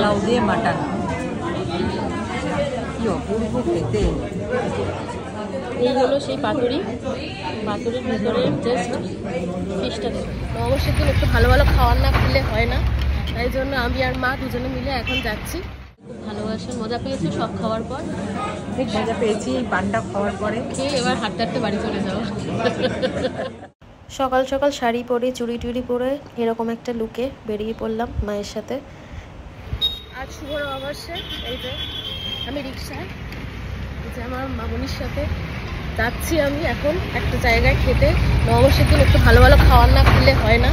পোলাও দিয়ে মাটন, কি অপূর্ব খেতে। এই হলো সেই পাতুরির ভিতরে জাস্ট ফিশটা দেখুন। অবশ্যই কিন্তু একটু ভালো ভালো খাওয়ার না খেলে হয় না, তাই জন্য আমি আর মা দুজনে মিলে এখন যাচ্ছি। খুব ভালোবাসেন, মজা পেয়েছি সব খাওয়ার পর, খুব মজা পেয়েছি এই পানটা খাওয়ার পরে। খেয়ে এবার হাঁটতে হাঁটতে বাড়ি চলে যাওয়া। সকাল সকাল শাড়ি পরে চুড়ি টুড়ি পরে এরকম একটা লুকে বেরিয়ে পড়লাম মায়ের সাথে। আজ শুভ নববর্ষে এই যে আমি রিক্সায় আমার মামনির সাথে যাচ্ছি। আমি এখন একটা জায়গায় খেতে, নববর্ষের দিন একটু ভালো ভালো খাওয়ার না খেলে হয় না,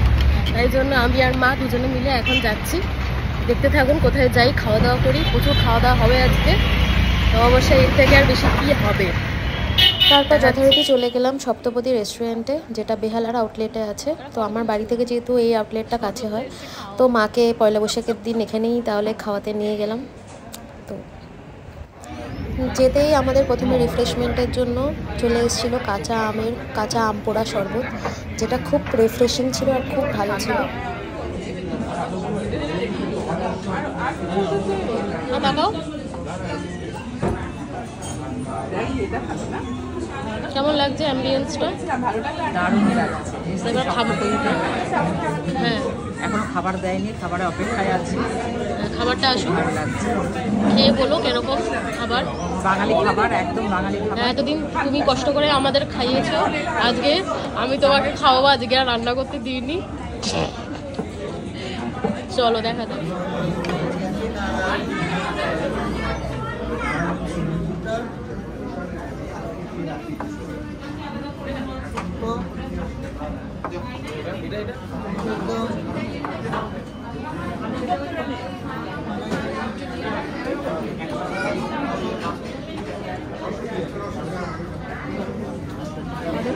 তাই জন্য আমি আর মা দুজনে মিলে এখন যাচ্ছি। দেখতে থাকুন কোথায় যাই, খাওয়া দাওয়া করি, প্রচুর খাওয়া দাওয়া হবে আজকে নববর্ষে, এর থেকে আর বেশি কী হবে। তারপর যথারীতি চলে গেলাম সপ্তপদী রেস্টুরেন্টে, যেটা বেহালার আউটলেটে আছে। তো আমার বাড়ি থেকে যেহেতু এই আউটলেটটা কাছে হয়, তো মাকে পয়লা বৈশাখের দিন এখানেই তাহলে খাওয়াতে নিয়ে গেলাম। তো যেতেই আমাদের প্রথমে রিফ্রেশমেন্টের জন্য চলে এসেছিলো কাঁচা আম পোড়া শরবত, যেটা খুব রিফ্রেশিং ছিল আর খুব ভালো ছিল। কেমন লাগছে অ্যাম্বিয়েন্সটা? দারুণ লাগছে। এবার খাবো। হ্যাঁ, এখনো খাবার দেয়নি, খাবারের অপেক্ষায় আছি। খাবারটা আসুক, ভালো লাগছে। খেয়ে বলো কিরকম খাবার। বাঙালি খাবার, একদম বাঙালি খাবার। এতদিন তুমি কষ্ট করে আমাদের খাইয়েছো, আজকে আমি তোমাকে খাওয়াবো, আজকে আর রান্না করতে দিইনি। চলো দেখা যাক।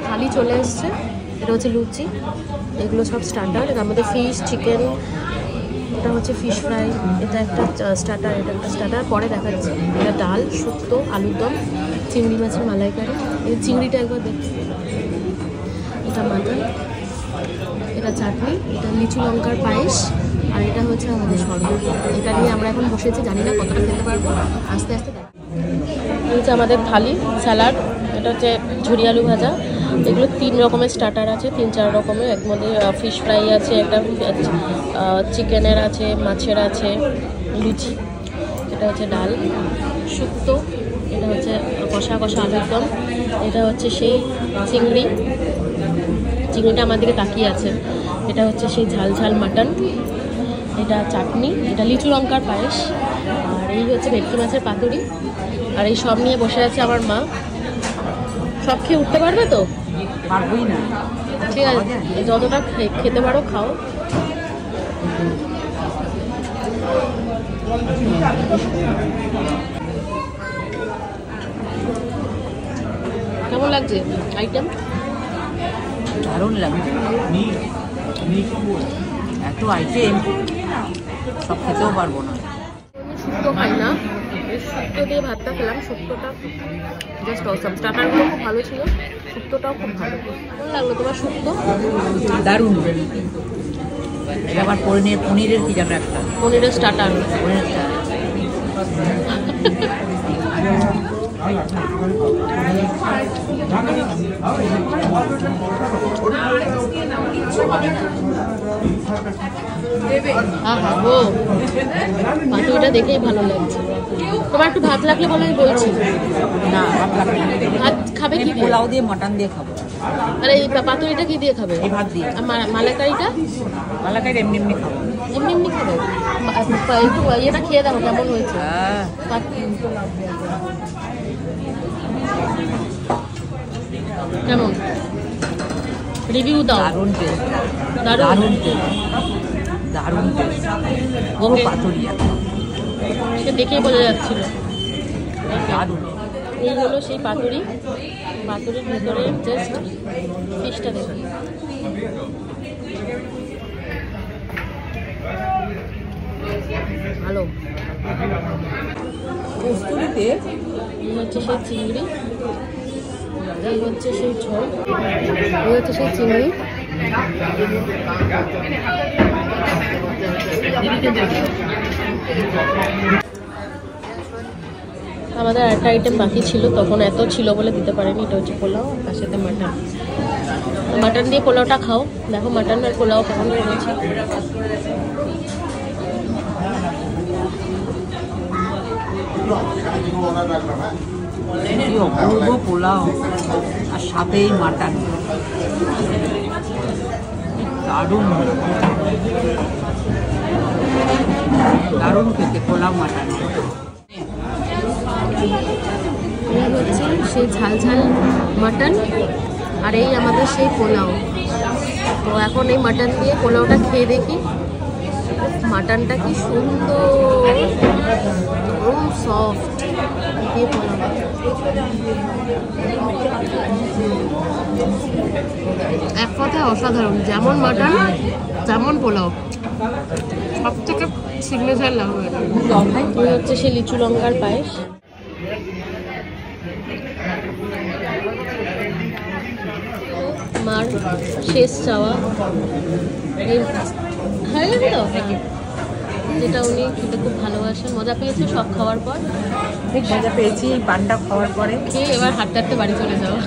থালি চলে এসছে, এটা হচ্ছে লুচি, এগুলো সব স্টার্টার। এর মধ্যে ফিশ, চিকেন, এটা হচ্ছে ফিশ ফ্রাই, এটা একটা স্টার্টার, এটা একটা স্টার্টার পরে দেখাচ্ছি। এটা ডাল, শুক্তো, আলুর দম, চিংড়ি মাছের মালাইকারি। এই চিংড়িটা একবার দেখছি, এটা মাটন, এটা চাটনি, এটা লিচু লঙ্কার পায়েস, আর এটা হচ্ছে আমাদের শরবত। এটা নিয়ে আমরা এখন বসেছি, জানি না কতটা খেতে পারবো, আস্তে আস্তে দেখ। এই হচ্ছে আমাদের থালি, স্যালাড, এটা হচ্ছে ঝুরি আলু ভাজা। এগুলো 3 রকমের স্টার্টার আছে, 3-4 রকমের। এর মধ্যে ফিশ ফ্রাই আছে, একটা চিকেনের আছে, মাছের আছে, লুচি, এটা হচ্ছে ডাল, শুক্তো, এটা হচ্ছে কষা আলুর দম, এটা হচ্ছে সেই চিংড়িটা আমার দিকে তাকিয়ে আছে, এটা হচ্ছে সেই ঝাল মাটন, এটা চাটনি, এটা লিচু লঙ্কার পায়েস, আর এই হচ্ছে ভেটকি মাছের পাতুরি। আর এই সব নিয়ে বসে আছে আমার মা। সব খেয়ে উঠতে পারবে তো? পারবই না। ঠিক আছে, যতটা খেতে পারো খাও। কেমন লাগছে আইটেম? দারুণ লাগছে, এত আইটেম সব খেতেও পারবো না। শুক্তো খাই না, শুক্তো দিয়ে ভাতটা খেলাম, শুক্তোটা জাস্ট অসাম। স্টার্টারগুলো খুব ভালো ছিল, শুক্তোটাও খুব ভালো। কেমন লাগলো তোমার শুক্তো? দারুণ। এটা আবার পনিরের কি যেন একটা, পনিরের স্টার্টার। পাতুরিটা দেখেই ভালো লাগছে। তোমার একটু ভাত লাগলে বলে আমি বলছি। না, ভাত খাবে কি? পোলাও দিয়ে মাটন দিয়ে খাবো। আরে এই পাতুরিটা কি দিয়ে খাবে? এই ভাত দিয়ে। আর মালাইকারিটা? মালাইকারি এমনি খাবো। এমনি খাবে? একটু ইয়েটা খেয়ে দেখো কেমন হয়েছে। কেমন রিভিউ দাও? দারুণ টেস্ট, দারুণ টেস্ট। পাতুরিয়া সে দেখেই বোঝা যাচ্ছিল দারুণ। এই হলো সেই পাতুরির ভিতরে জাস্ট ফিশটা দেখুন। ভালো। কস্তুরিতে এই হচ্ছে সেই চিংড়ি, এই হচ্ছে সেই ঝোল, এই হচ্ছে সেই চিংড়ি। আমাদের একটা আইটেম বাকি ছিল, তখন এত ছিল বলে দিতে পারেনি। এটা হচ্ছে পোলাও, তার সাথে মাটন। মাটন দিয়ে পোলাওটা খাও, দেখো মাটন আর পোলাও কেমন করেছে। অপূর্ব পোলাও আর সাথেই মাটন, দারুণ দারুণ খেতে পোলাও মাটন। এই হচ্ছে সেই ঝাল ঝাল মাটন, আর এই আমাদের সেই পোলাও। তো এখন এই মাটন দিয়ে পোলাওটা খেয়ে দেখি। মাটনটা কি সুন্দর, একদম সফট দিয়ে পোলাও। এক কথায় অসাধারণ, যেমন মাটন তেমন পোলাও, সব থেকে সিগনেচার লাগবে। এই হচ্ছে সে লিচু লঙ্কার পায়েস। মার শেষ চাওয়া হয়ে গেছে তো, যেটা উনি খেতে খুব ভালোবাসেন। মজা পেয়েছে সব খাওয়ার পর? ঠিক মজা পেয়েছি এই পানটা খাওয়ার পরে। খেয়ে এবার হাঁটতে হাঁটতে বাড়ি চলে যাওয়া।